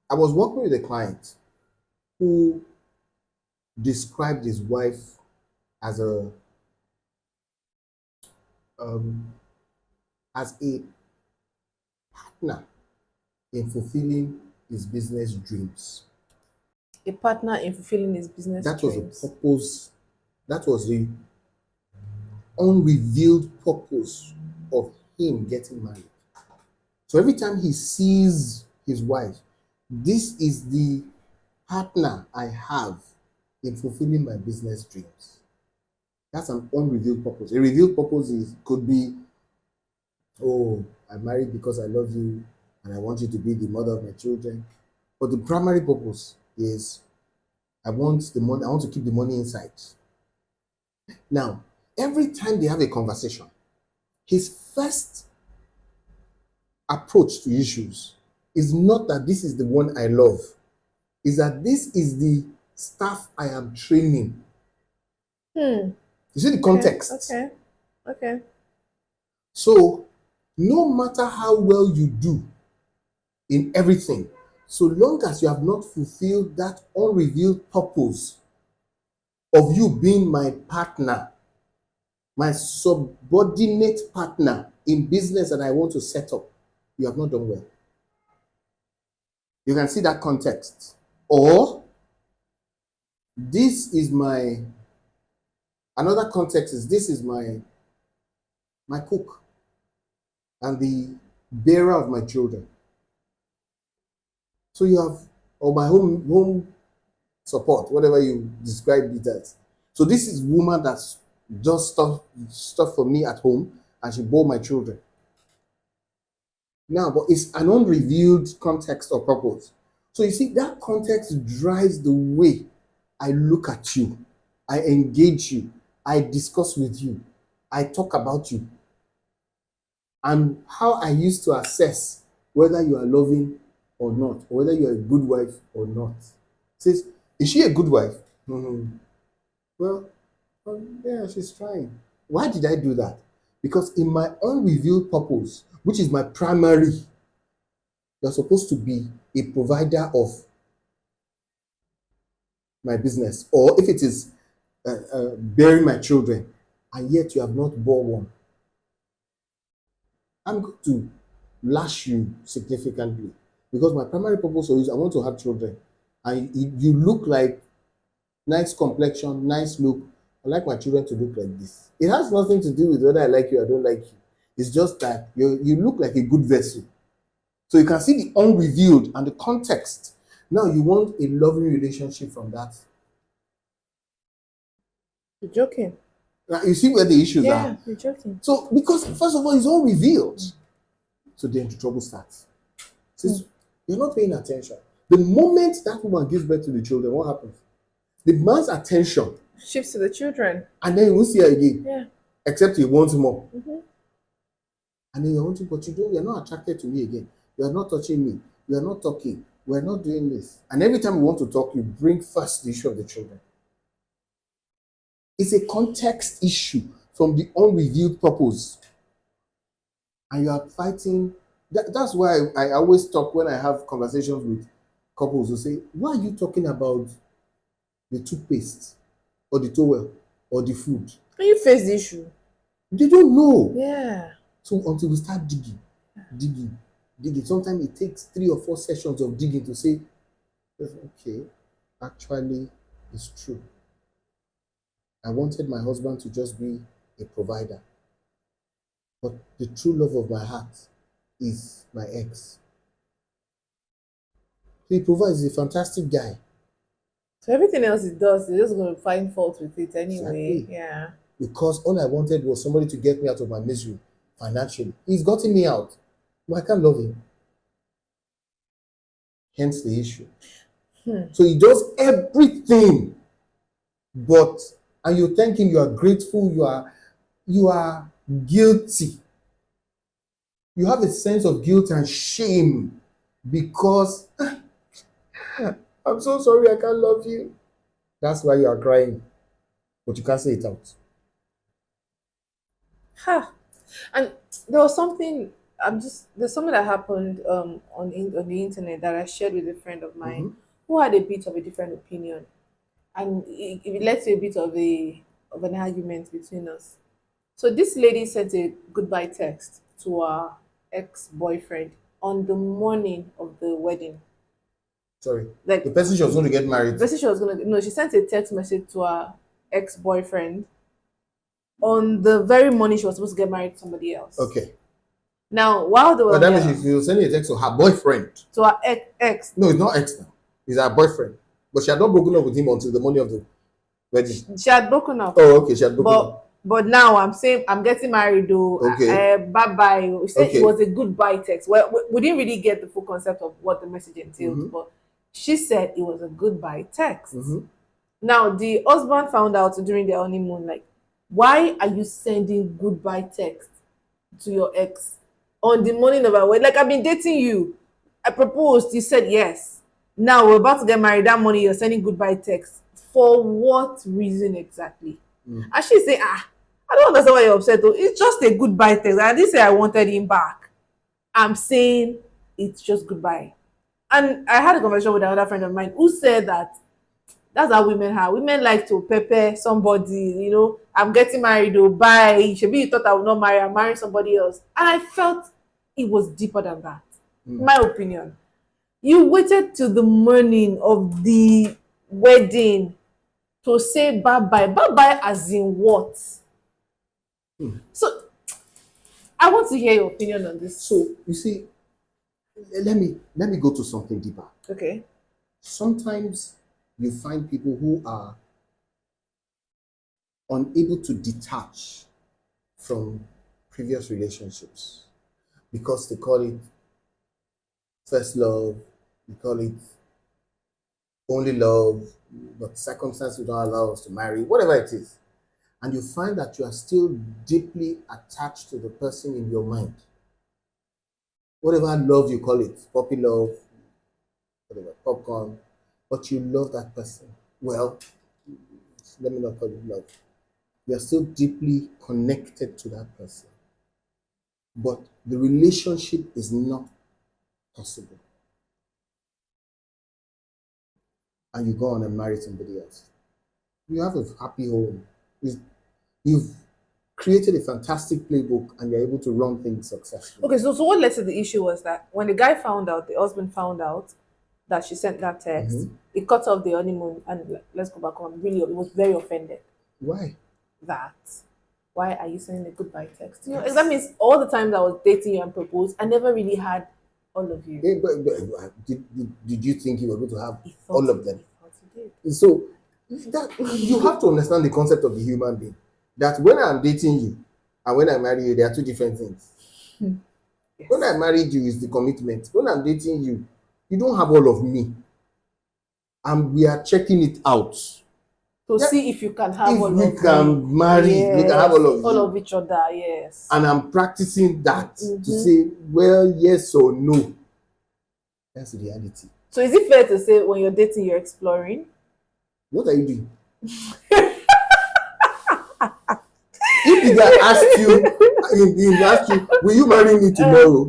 I was working with a client who described his wife as a um, a partner in fulfilling his business dreams. A partner in fulfilling his business That was a dreams. purpose. That was the unrevealed purpose of him getting married. So every time he sees his wife, this is the partner I have in fulfilling my business dreams. That's an unrevealed purpose. A revealed purpose could be, oh, I married because I love you and I want you to be the mother of my children. But the primary purpose is I want the money, I want to keep the money inside. Now, every time they have a conversation, his first approach to issues is not that this is the one I love, is that this is the staff I am training. Hmm. You see the Okay. context? Okay. Okay. So, no matter how well you do in everything, so long as you have not fulfilled that unrevealed purpose of you being my partner, my subordinate partner in business that I want to set up, you have not done well. You can see that context. Or this is my another context is this is my cook and the bearer of my children. So you have or my home support, whatever you describe it as. So this is woman that does stuff for me at home and she bore my children. Now, but it's an unrevealed context or purpose. So you see, that context drives the way I look at you, I engage you, I discuss with you, I talk about you, and how I used to assess whether you are loving or not, or whether you are a good wife or not. Says, is she a good wife? Mhm. Well, yeah, she's trying. Why did I do that? Because in my unrevealed purpose, which is my primary, you're supposed to be a provider of my business, or if it is bearing my children, and yet you have not born one, I'm going to lash you significantly because my primary purpose is I want to have children, and you look like nice complexion, nice look. I like my children to look like this. It has nothing to do with whether I like you or don't like you. It's just that you look like a good vessel. So you can see the unrevealed and the context. Now you want a loving relationship from that. You're joking. Now, you see where the issues are. Yeah, you're joking. So because first of all, it's all revealed. So then the trouble starts. Since you're not paying attention. The moment that woman gives birth to the children, what happens? The man's attention, Shifts to the children. and then you won't see her again, Yeah. except you want more. Mhm. And then you're wanting, but you're not attracted to me again. You are not touching me. You are not talking. We're not doing this. And every time you want to talk, you bring first the issue of the children. It's a context issue from the unrevealed purpose. And you are fighting. That's why I always talk when I have conversations with couples who say, why are you talking about the toothpaste or the towel or the food? Can you face the issue? They don't know. Yeah. So until we start digging, digging. Sometimes it takes 3 or 4 sessions of digging to say, okay, actually, it's true. I wanted my husband to just be a provider. But the true love of my heart is my ex. He provides, he's a fantastic guy. So everything else it does, they're just going to find fault with it anyway. Exactly. Yeah. Because all I wanted was somebody to get me out of my misery financially. He's gotten me out. But I can't love him. Hence the issue. So he does everything, but and you thank him, you are grateful, you are guilty. You have a sense of guilt and shame because I'm so sorry I can't love you. That's why you are crying, but you can't say it out. Ha. And there was something there's something that happened on the internet that I shared with a friend of mine Mm-hmm. who had a bit of a different opinion, and it led to a bit of an argument between us. So this lady sent a goodbye text to her ex-boyfriend on the morning of the wedding. Sorry. The Like, person she was going to get married. basically she was gonna, no, she sent a text message to her ex-boyfriend on the very morning she was supposed to get married to somebody else. Okay. Now, while they were But on that their, means she was sending a text to her boyfriend. to her ex, No, it's not ex now. It's her boyfriend. But she had not broken up with him until the morning of the wedding. she had broken up. Oh, okay. She had broken up. But now I'm saying I'm getting married though. Okay. Bye bye. She said Okay. it was a goodbye text. Well, we didn't really get the full concept of what the message entailed, Mhm. but she said it was a goodbye text. Mm-hmm. Now the husband found out during their honeymoon, like, why are you sending goodbye text to your ex on the morning of our wedding? Like, I've been dating you. I proposed, you said yes. Now we're about to get married. That morning you're sending goodbye text. For what reason exactly? Mm. And she say, I don't understand why you're upset. Though. It's just a goodbye text. I didn't say I wanted him back. I'm saying it's just goodbye. And I had a conversation with another friend of mine who said that that's how women are. Women like to pepper somebody, I'm getting married, oh, bye. Maybe you thought I would not marry, I'm marrying somebody else. And I felt it was deeper than that. Mm. My opinion. You waited till the morning of the wedding to say bye bye. Bye bye as in what? Mm. So I want to hear your opinion on this. So you see, let me go to something deeper. Okay. Sometimes you find people who are unable to detach from previous relationships because they call it first love, they call it only love, but circumstances don't allow us to marry, whatever it is. And you find that you are still deeply attached to the person in your mind. Whatever love you call it, puppy love, whatever, popcorn, but you love that person. Well, let me not call it love. You are still deeply connected to that person. But the relationship is not possible. And you go on and marry somebody else. You have a happy home. You've created a fantastic playbook and you're able to run things successfully. Okay, so what led to the issue was that when the guy found out, the husband found out that she sent that text, it cut off the honeymoon. And let's go back home. Really, it was very offended. Why? That. Why are you sending a goodbye text? That means all the times I was dating you and proposed, I never really had all of you. Did you think you were going to have He thought all of them? he thought he did. So you have to understand the concept of the human being. That when I'm dating you and when I marry you, there are two different things. Yes. When I married you is the commitment. When I'm dating you, you don't have all of me. And we are checking it out. To see if you can have If all we of can marry, we can Yes. have all of all you. of each other, yes. And I'm practicing that to Mhm. say, well, yes or no. That's the reality. So is it fair to say when you're dating, you're exploring? What are you doing? If the guy asked you, he asked you, will you marry me tomorrow?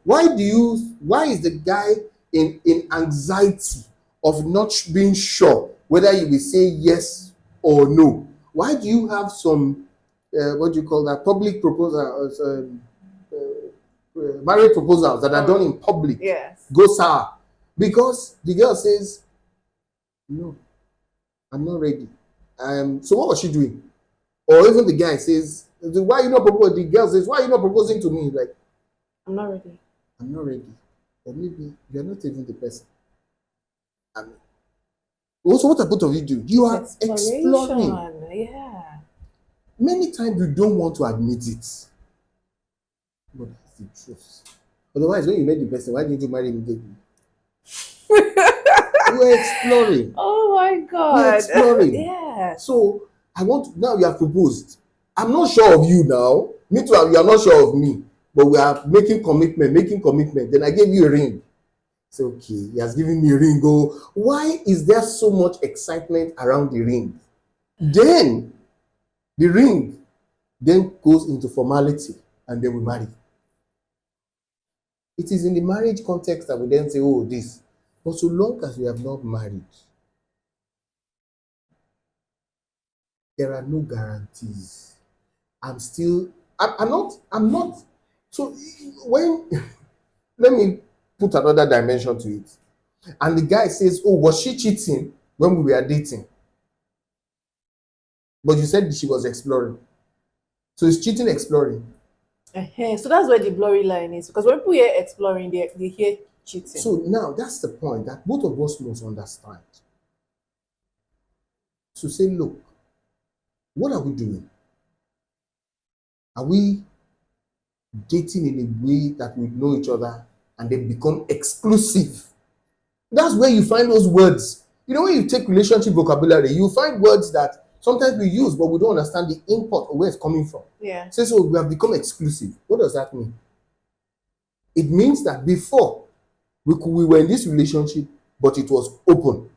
Why is the guy in anxiety of not being sure whether you will say yes or no? Why do you have some what do you call that, public proposal, marriage proposals that are done in public? Yes. Go sour because the girl says, no, I'm not ready. So what was she doing? Or even the guy says, why are you not proposing? The girl says, why are you not proposing to me? Like, I'm not ready. I'm not ready. Or maybe you're not even the person. And also, what both of you do? You are exploring. Yeah. Many times you don't want to admit it. But that's the truth. Otherwise, when you met the person, why didn't you marry immediately? You were exploring. Oh my God. You're exploring. Yeah. So now you have proposed. I'm not sure of you now. Me too, you are not sure of me. But we are making commitment. Then I gave you a ring. It's okay. He has given me a ring. Why is there so much excitement around the ring? Then the ring then goes into formality and then we marry. It is in the marriage context that we then say, oh, this. But so long as we have not married, there are no guarantees. I'm not. So when, let me put another dimension to it. And the guy says, oh, was she cheating when we were dating? But you said she was exploring. So is cheating exploring? So that's where the blurry line is. Because when people hear exploring, they hear cheating. So now that's the point that both of us must understand. So say, look, what are we doing? Are we dating in a way that we know each other and then become exclusive? That's where you find those words. You know, when you take relationship vocabulary, you find words that sometimes we use, but we don't understand the import or where it's coming from. Yeah. So we have become exclusive. What does that mean? It means that before we were in this relationship, but it was open.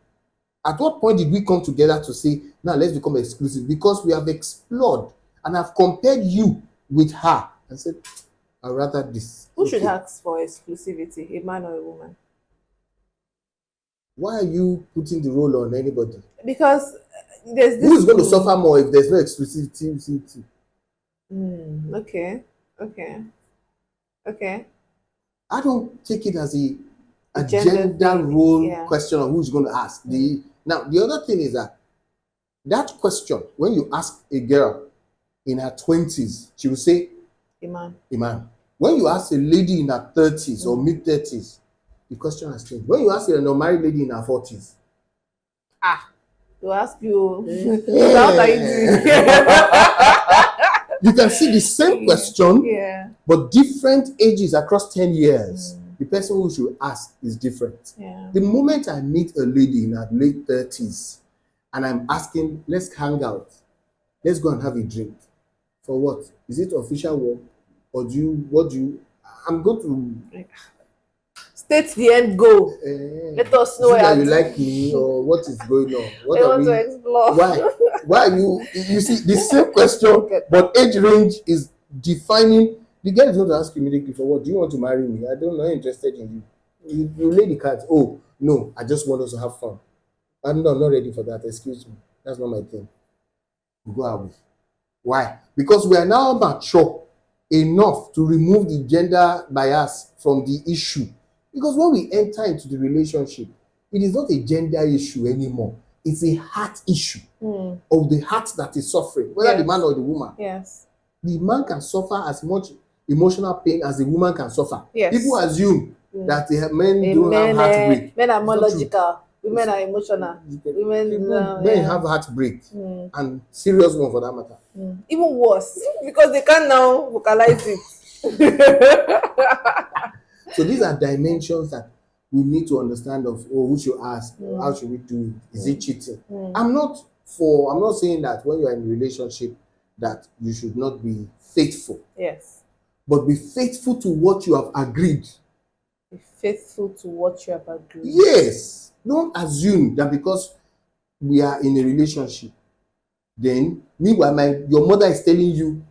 At what point did we come together to say, now let's become exclusive? Because we have explored and have compared you with her and said, I'd rather this. Who should ask for exclusivity, a man or a woman? Why are you putting the role on anybody? Because there's this. Who is going to suffer more if there's no exclusivity? Okay. I don't take it as a Gender gender thing, role yeah. question of who's going to ask. Now, the other thing is that question, when you ask a girl in her 20s, she will say, A man. a man. When you ask a lady in her 30s or mid 30s, the question has changed. When you ask a non-married lady in her 40s, To ask you, what are you doing? you can see the same question, Yeah. but different ages across 10 years. The person who should ask is different. Yeah. The moment I meet a lady in her late 30s and I'm asking, let's hang out, let's go and have a drink. For what? Is it official work? Or I'm going to State the end goal. Let us know is it that where you like me or what is going on? What they are want we? to explore. Why are you see the same question, but age range is defining. The guy is going to ask you immediately, for what? Do you want to marry me? I don't know, I'm interested in you. You lay the cards. Oh no, I just want us to have fun. I'm not ready for that. Excuse me. That's not my thing. You go away. Why? Because we are now mature enough to remove the gender bias from the issue. Because when we enter into the relationship, it is not a gender issue anymore. It's a heart issue of the heart that is suffering, whether the man or the woman. Yes. The man can suffer as much emotional pain as the woman can suffer. Yes. People assume that men don't have heartbreak. Men are more logical. Women are emotional. Men have heartbreak and serious one for that matter. Even worse, because they can now vocalize it. So these are dimensions that we need to understand of, who should ask, how should we do it? Is it cheating? I'm not saying that when you're in a relationship that you should not be faithful. Yes. But be faithful to what you have agreed. Be faithful to what you have agreed. Yes. Don't assume that because we are in a relationship, then meanwhile your mother is telling you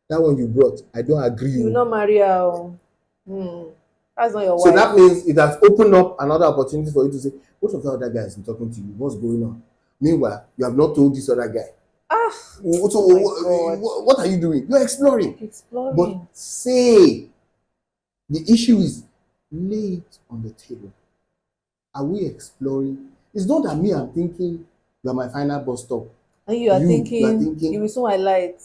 that one you brought, I don't agree. You will not marry her. That's not your wife. So that means it has opened up another opportunity for you to say, what of the other guys been talking to you? What's going on? Meanwhile, you have not told this other guy. What are you doing? You're exploring. But say, the issue is, lay it on the table. Are we exploring? It's not that me, I'm thinking you're my final bus stop. And you are thinking you will soon highlight.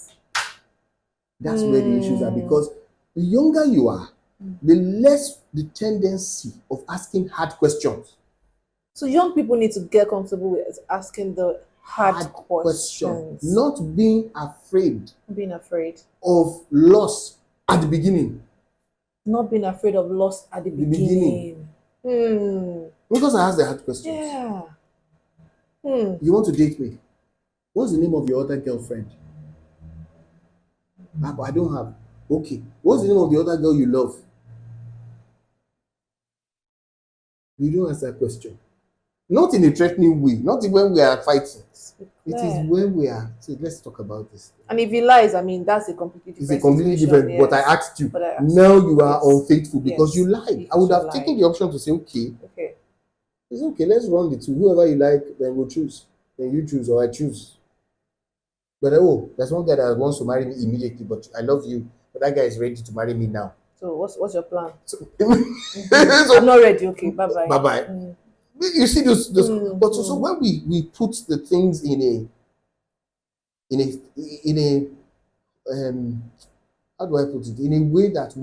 That's where the issues are, because the younger you are, the less the tendency of asking hard questions. So young people need to get comfortable with asking the hard questions. Not being afraid. Being afraid of loss at the beginning. Not being afraid of loss at the beginning. Because I asked the hard questions. Yeah. You want to date me? What's the name of your other girlfriend? But I don't have. Okay. What's the name of the other girl you love? You don't ask that question. Not in a threatening way, not when we are fighting. It is Yeah. when we are. So let's talk about this. And if he lies, I mean, that's a completely It's different a completely situation, different. But I yes. asked you. But I asked Now you, you are yes. unfaithful because Yes. you lied. I Because would you have lied. taken the option to say, okay, Okay. it's okay. Let's run the two. Whoever you like, then we'll choose. Then you choose or I choose. But oh, there's one guy that wants to marry me immediately. But I love you. But that guy is ready to marry me now. So what's your plan? So, I'm not ready. Okay, bye bye. bye bye. You see those. But so mm. when we put the things in a how do I put it? In a way that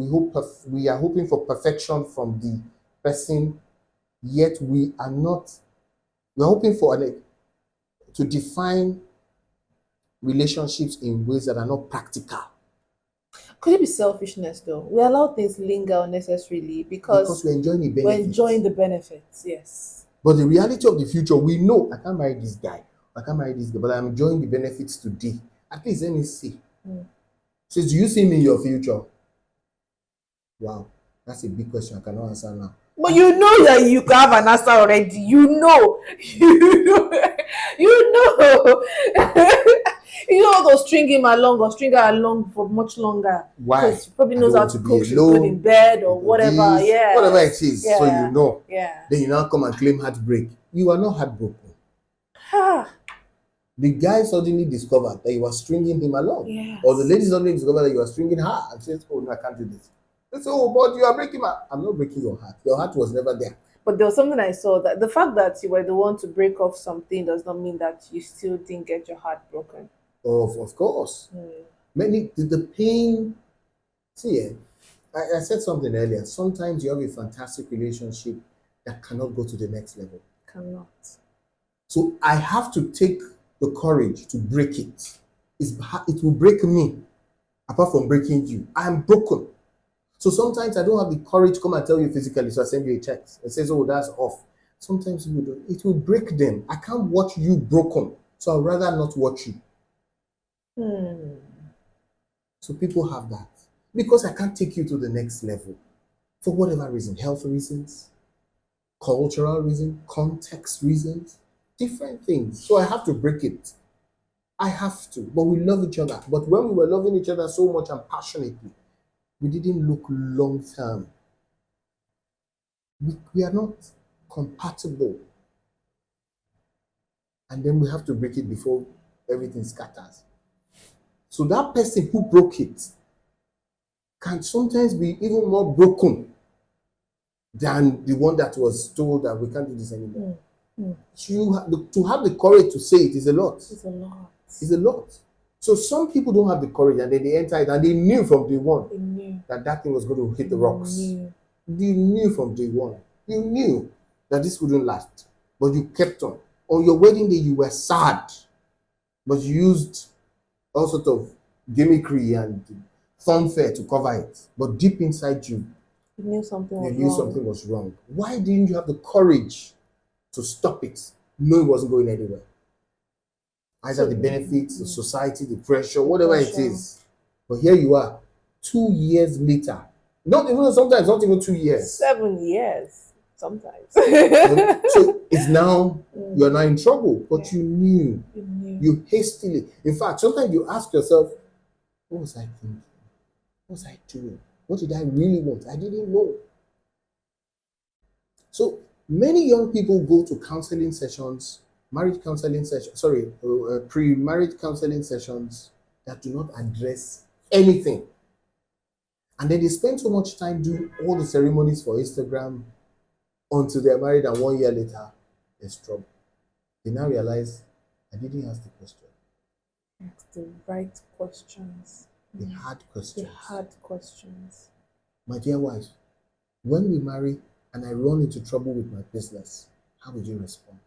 we are hoping for perfection from the person, yet we are not. We're hoping for to define relationships in ways that are not practical Could it be selfishness though? We allow things linger unnecessarily because because we're enjoying the we're benefits. enjoying the benefits. Yes. But the reality of the future, we know I can't marry this guy, I can't marry this guy, but I'm enjoying the benefits today. At least let me see. Says, do you see me in your future? Wow, that's a big question I cannot answer now. But you know that you can have an answer already. You know. You know. You know. You know how to string him along or string her along for much longer. Why? Because she probably I knows don't how want to to be cook. She's good alone, in bed or do whatever. this, Yeah. whatever it is. So Yeah. you know. Yeah. Then you now come and claim heartbreak. You are not heartbroken. Ah, The guy suddenly discovered that you were stringing him along. yes. Or the lady suddenly discovered that you were stringing her and says, oh, no, I can't do this. They say, oh, but you are breaking my... I'm not breaking your heart. Your heart was never there. But there was something I saw that the fact that you were the one to break off something does not mean that you still didn't get your heart broken. Of course. The pain... See, I said something earlier. Sometimes you have a fantastic relationship that cannot go to the next level. Cannot. So I have to take the courage to break it. It will break me, apart from breaking you. I am broken. So sometimes I don't have the courage to come and tell you physically, so I send you a text. It says, oh, that's off. Sometimes people do. It will break them. I can't watch you broken, so I'd rather not watch you. So people have that. Because I can't take you to the next level. For whatever reason, health reasons, cultural reasons, context reasons, different things. So I have to break it. I have to. But we love each other. But when we were loving each other so much and passionately, we didn't look long term. We are not compatible. And then we have to break it before everything scatters. So that person who broke it can sometimes be even more broken than the one that was told that we can't do this anymore. To have the courage to say it is a lot. It's a lot. It's a lot. So some people don't have the courage and then they enter it and they knew from day one They knew. that thing was going to hit the rocks. Knew. You knew from day one. You knew that this wouldn't last, but you kept on. On your wedding day, you were sad, but you used all sort of gimmickry and funfair to cover it. But deep inside you, You knew something you was knew wrong. something was wrong. Why didn't you have the courage to stop it? No, it wasn't going anywhere. Either the benefits, the society, the pressure, whatever it is. But here you are, 2 years later. Sometimes not even 2 years. 7 years, sometimes. So it's now, you're now in trouble, but Yeah. you knew. You knew. You hastily. In fact, sometimes you ask yourself, what was I thinking? What was I doing? What did I really want? I didn't know. So many young people go to counseling sessions, pre-marriage counseling sessions that do not address anything. And then they spend so much time doing all the ceremonies for Instagram until they're married, and 1 year later, there's trouble. They now realize, I didn't ask the question. Ask the right questions. The hard questions. The hard questions. My dear wife, when we marry and I run into trouble with my business, how would you respond?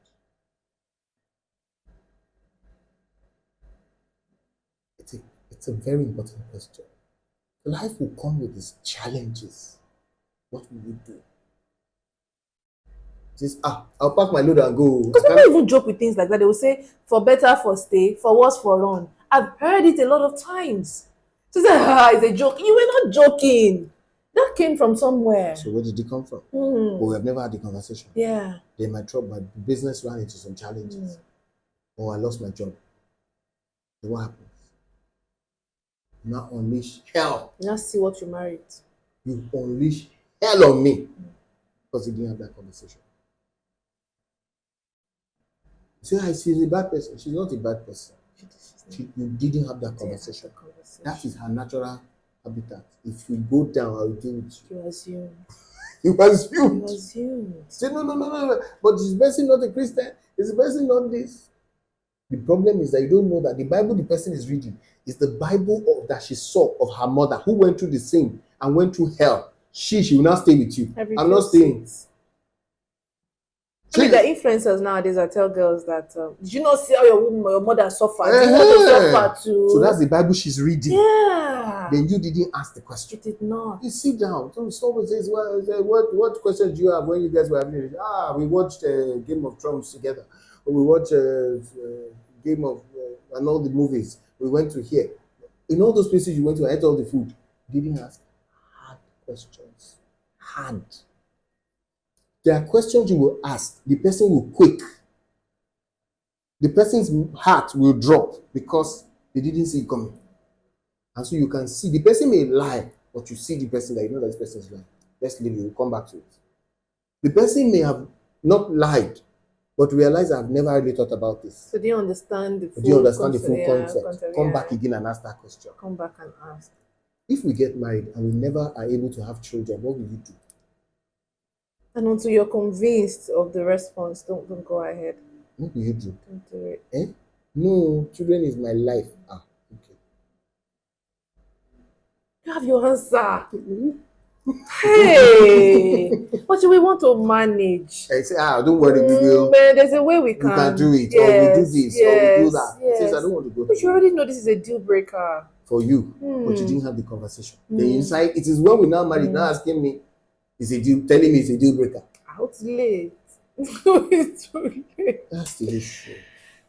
It's a very important question. Life will come with its challenges. What will you do? Just, I'll pack my load and go. Because people even joke with things like that. They will say, for better, for stay, for worse, for run. I've heard it a lot of times. So it's a joke. You were not joking. That came from somewhere. So where did it come from? Mm. But we have never had the conversation. Yeah. Then my business ran into some challenges. Or I lost my job. Then what happens? Now unleash hell. Now see what you married. You unleash hell on me because you didn't have that conversation. You say, she's a bad person. She's not a bad person. You didn't have that conversation. That is her natural habitat. If you go down, I will deal with you. You assume. You assume. You assume. Say, no. But is the person not a Christian? Is the person not this? The problem is that you don't know that the Bible the person is reading is the Bible that she saw of her mother who went through the same and went through hell. She will not stay with you. I'm not staying. I mean, the influencers nowadays that tell girls that did you not see how your mother suffered? You want to suffer too. So that's the Bible she's reading. Yeah. Then you didn't ask the question. You did not. You sit down. Someone says, well, what questions do you have when you guys were having it? We watched Game of Thrones together. Or we watched Game of and all the movies. We went to here. In all those places you went to, I ate all the food. Didn't ask hard questions. Hard. There are questions you will ask. The person will quake. The person's heart will drop because they didn't see it coming. And so you can see the person may lie, but you see the person that you know that this person is lying. Let's leave it. We'll come back to it. The person may have not lied, but realize I've never really thought about this. So do you understand the full concept? Come back again and ask that question. Come back and ask. If we get married and we never are able to have children, what will you do? And until you're convinced of the response, don't go ahead. What will you do? Don't do it. No, children is my life. Okay. You have your answer. Hey, what do we want to manage? I say, don't worry, we will. Man, there's a way we can do it, yes, or we do this, or we do that. Yes. Says, I don't want to go. But you already know this is a deal breaker for you, but you didn't have the conversation. Then inside, it is when we now married, now asking me, telling me it's a deal breaker. It's late. It's too late. That's the issue.